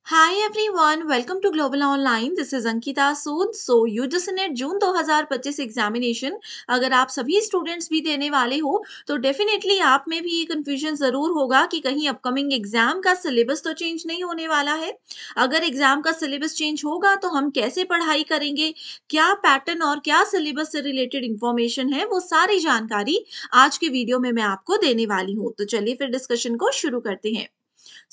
Hi everyone, welcome to Global Online. This is Ankita Sood. So UGC June 2025 examination अगर आप सभी students भी देने वाले हो तो डेफिनेटली आप में भी ये कंफ्यूजन जरूर होगा कि कहीं अपकमिंग एग्जाम का सिलेबस तो चेंज नहीं होने वाला है। अगर एग्जाम का सिलेबस चेंज होगा तो हम कैसे पढ़ाई करेंगे, क्या पैटर्न और क्या सिलेबस से रिलेटेड इंफॉर्मेशन है, वो सारी जानकारी आज के वीडियो में मैं आपको देने वाली हूँ। तो चलिए फिर डिस्कशन को शुरू करते हैं।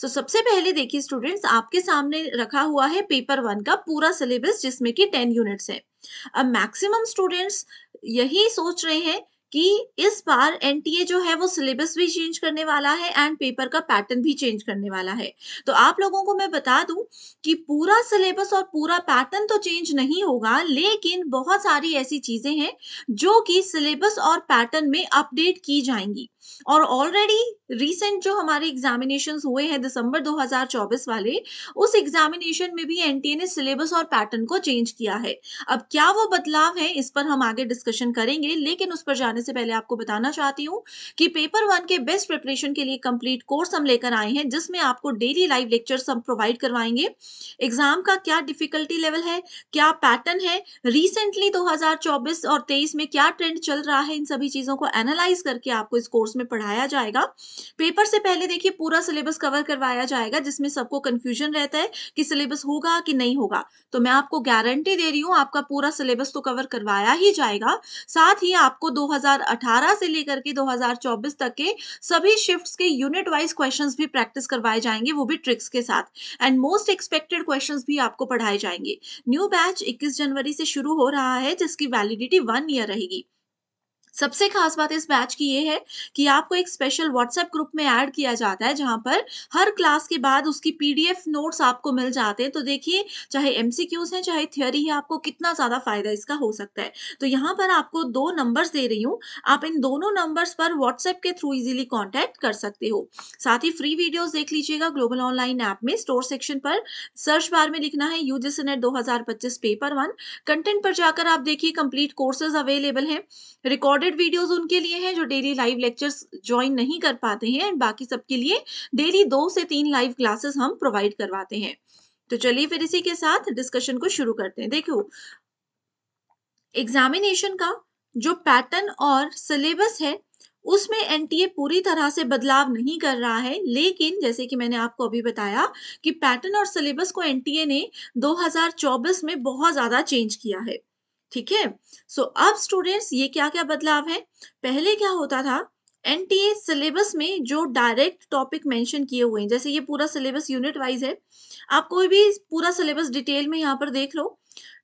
सबसे पहले देखिए स्टूडेंट्स, आपके सामने रखा हुआ है पेपर वन का पूरा सिलेबस जिसमें कि 10 यूनिट्स है। अब मैक्सिमम स्टूडेंट्स यही सोच रहे हैं कि इस बार एनटीए जो है वो सिलेबस भी चेंज करने वाला है एंड पेपर का पैटर्न भी चेंज करने वाला है। तो आप लोगों को मैं बता दूं कि पूरा सिलेबस और पूरा पैटर्न तो चेंज नहीं होगा, लेकिन बहुत सारी ऐसी चीजें हैं जो कि सिलेबस और पैटर्न में अपडेट की जाएंगी। और ऑलरेडी रिसेंट जो हमारे एग्जामिनेशंस हुए हैं दिसंबर 2024 वाले, उस एग्जामिनेशन में भी एनटीए ने सिलेबस और पैटर्न को चेंज किया है। अब क्या वो बदलाव है, इस पर हम आगे डिस्कशन करेंगे, लेकिन उस पर जाने से पहले आपको बताना चाहती हूँ कि पेपर वन के बेस्ट प्रिपरेशन के लिए कंप्लीट कोर्स हम लेकर आए हैं जिसमें आपको डेली लाइव लेक्चर्स हम प्रोवाइड करवाएंगे। एग्जाम का क्या डिफिकल्टी लेवल है, क्या पैटर्न है, रिसेंटली 2024 और 23 में क्या ट्रेंड चल रहा है, इन सभी चीजों को एनालाइज करके आपको इस कोर्स में पढ़ाया जाएगा। पेपर से पहले देखिए पूरा सिलेबस कवर करवाया जाएगा जिसमें सबको कंफ्यूजन रहता है कि सिलेबस होगा कि नहीं होगा। तो मैं आपको गारंटी दे रही हूँ आपका पूरा सिलेबस तो कवर करवाया ही जाएगा। साथ ही आपको 2018 से लेकर के 2024 तक के सभी शिफ्ट्स के यूनिट वाइज क्वेश्चंस भी प्रैक्टिस करवाए जाएंगे, वो भी ट्रिक्स के साथ। एंड मोस्ट एक्सपेक्टेड क्वेश्चंस भी आपको पढ़ाए जाएंगे। न्यू बैच 21 जनवरी से शुरू हो रहा है जिसकी वैलिडिटी 1 ईयर रहेगी। सबसे खास बात इस बैच की ये है कि आपको एक स्पेशल व्हाट्सएप ग्रुप में ऐड किया जाता है जहां पर हर क्लास के बाद उसकी पीडीएफ नोट्स आपको मिल जाते हैं। तो देखिए, चाहे एमसीक्यूज है चाहे थ्योरी है, आपको कितना ज्यादा फायदा इसका हो सकता है। तो यहाँ पर आपको दो नंबर्स दे रही हूँ, आप इन दोनों नंबर्स पर व्हाट्सएप के थ्रू इजीली कॉन्टेक्ट कर सकते हो। साथ ही फ्री वीडियोस देख लीजिएगा ग्लोबल ऑनलाइन ऐप में। स्टोर सेक्शन पर सर्च बार में लिखना है UGC net 2025 paper one. Content पर जाकर आप देखिए कंप्लीट कोर्सेज अवेलेबल हैं। रिकॉर्डेड वीडियोस उनके लिए हैं जो डेली लाइव लेक्चर्स ज्वाइन नहीं कर पाते हैं, एंड बाकी सबके लिए डेली 2 से 3 लाइव क्लासेस हम प्रोवाइड करवाते हैं। तो चलिए फिर इसी के साथ डिस्कशन को शुरू करते हैं। देखो, एग्जामिनेशन का जो पैटर्न और सिलेबस है उसमें एनटीए पूरी तरह से बदलाव नहीं कर रहा है, लेकिन जैसे कि मैंने आपको अभी बताया कि पैटर्न और सिलेबस को एनटीए ने 2024 में बहुत ज्यादा चेंज किया है। ठीक है। अब स्टूडेंट्स, ये क्या क्या बदलाव है। पहले क्या होता था, एनटीए सिलेबस में जो डायरेक्ट टॉपिक मेंशन किए हुए हैं, जैसे ये पूरा सिलेबस यूनिट वाइज है, आप कोई भी पूरा सिलेबस डिटेल में यहाँ पर देख लो।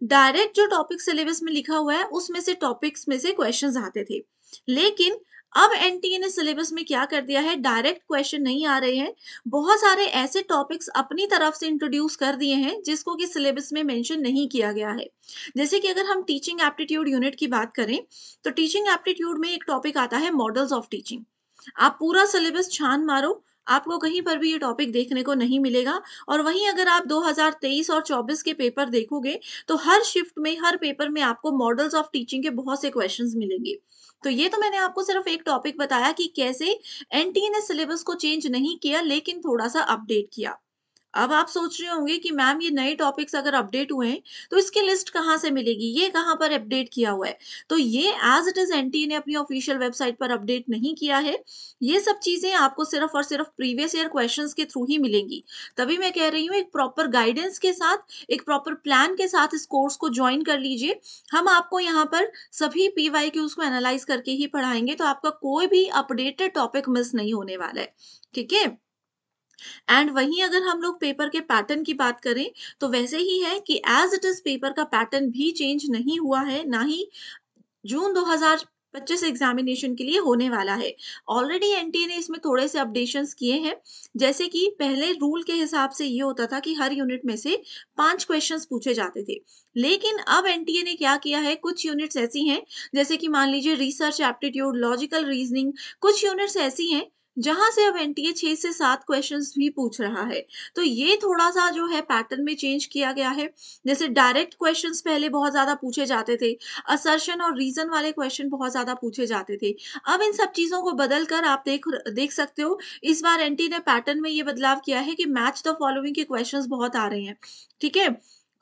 डायरेक्ट जो टॉपिक सिलेबस में लिखा हुआ है उसमें से टॉपिक्स में से क्वेश्चंस आते थे। लेकिन अब एनटीए ने सिलेबस में क्या कर दिया है, डायरेक्ट क्वेश्चन नहीं आ रहे हैं। बहुत सारे ऐसे टॉपिक्स अपनी तरफ से इंट्रोड्यूस कर दिए हैं जिसको कि सिलेबस में मेंशन नहीं किया गया है। जैसे कि अगर हम टीचिंग एप्टीट्यूड यूनिट की बात करें तो टीचिंग एप्टीट्यूड में एक टॉपिक आता है मॉडल्स ऑफ टीचिंग। आप पूरा सिलेबस छान मारो, आपको कहीं पर भी ये टॉपिक देखने को नहीं मिलेगा। और वहीं अगर आप 2023 और 24 के पेपर देखोगे तो हर शिफ्ट में, हर पेपर में आपको मॉडल्स ऑफ टीचिंग के बहुत से क्वेश्चंस मिलेंगे। तो ये तो मैंने आपको सिर्फ एक टॉपिक बताया कि कैसे एनटीए ने सिलेबस को चेंज नहीं किया लेकिन थोड़ा सा अपडेट किया। अब आप सोच रहे होंगे कि मैम ये नए टॉपिक्स अगर अपडेट हुए हैं तो इसकी लिस्ट कहाँ से मिलेगी, ये कहाँ पर अपडेट किया हुआ है। तो ये एज इट इज एनटीए ने अपनी ऑफिशियल वेबसाइट पर अपडेट नहीं किया है। ये सब चीजें आपको सिर्फ और सिर्फ प्रीवियस ईयर क्वेश्चंस के थ्रू ही मिलेंगी। तभी मैं कह रही हूँ एक प्रॉपर गाइडेंस के साथ, एक प्रॉपर प्लान के साथ इस कोर्स को ज्वाइन कर लीजिए। हम आपको यहाँ पर सभी पीवाईक्यूज को एनालाइज करके ही पढ़ाएंगे, तो आपका कोई भी अपडेटेड टॉपिक मिस नहीं होने वाला है। ठीक है। एंड वहीं अगर हम लोग पेपर के पैटर्न की बात करें तो वैसे ही है कि एज इट इज पेपर का पैटर्न भी चेंज नहीं हुआ है, ना ही जून 2025 एग्जामिनेशन के लिए होने वाला है। ऑलरेडी एनटीए ने इसमें थोड़े से अपडेशंस किए हैं। जैसे कि पहले रूल के हिसाब से ये होता था कि हर यूनिट में से 5 क्वेश्चंस पूछे जाते थे, लेकिन अब एनटीए ने क्या किया है, कुछ यूनिट्स ऐसी हैं जैसे कि मान लीजिए रिसर्च एप्टीट्यूड, लॉजिकल रीजनिंग, कुछ यूनिट्स ऐसी हैं जहाँ से अब एनटीए 6 से 7 क्वेश्चंस भी पूछ रहा है। तो ये थोड़ा-सा जो है पैटर्न में चेंज किया गया है। जैसे डायरेक्ट क्वेश्चंस पहले बहुत ज़्यादा पूछे जाते थे, असर्शन और रीज़न वाले क्वेश्चन बहुत ज़्यादा पूछे जाते थे। अब इन सब चीज़ों को बदल कर आप देख सकते हो, इस बार एनटी ने पैटर्न में ये बदलाव किया है कि मैच द फॉलोइंग के क्वेश्चंस बहुत आ रहे हैं, ठीक है?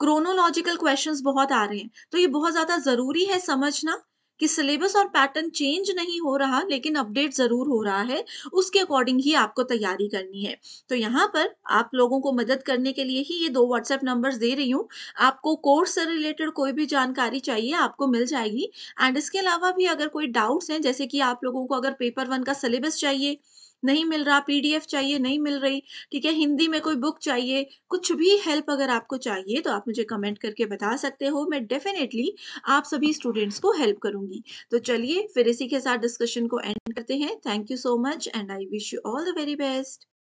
क्रोनोलॉजिकल क्वेश्चंस बहुत आ रहे हैं। तो ये बहुत ज़्यादा ज़रूरी है समझना कि सिलेबस और पैटर्न चेंज नहीं हो रहा, लेकिन अपडेट ज़रूर हो रहा है। उसके अकॉर्डिंग ही आपको तैयारी करनी है। तो यहाँ पर आप लोगों को मदद करने के लिए ही ये 2 व्हाट्सएप नंबर्स दे रही हूँ। आपको कोर्स से रिलेटेड कोई भी जानकारी चाहिए, आपको मिल जाएगी। एंड इसके अलावा भी अगर कोई डाउट्स हैं, जैसे कि आप लोगों को अगर पेपर 1 का सिलेबस चाहिए, नहीं मिल रहा, पीडीएफ चाहिए, नहीं मिल रही, ठीक है, हिंदी में कोई बुक चाहिए, कुछ भी हेल्प अगर आपको चाहिए, तो आप मुझे कमेंट करके बता सकते हो। मैं डेफ़िनेटली आप सभी स्टूडेंट्स को हेल्प करूँगी। तो चलिए फिर इसी के साथ डिस्कशन को एंड करते हैं। Thank you so much and I wish you all the very best.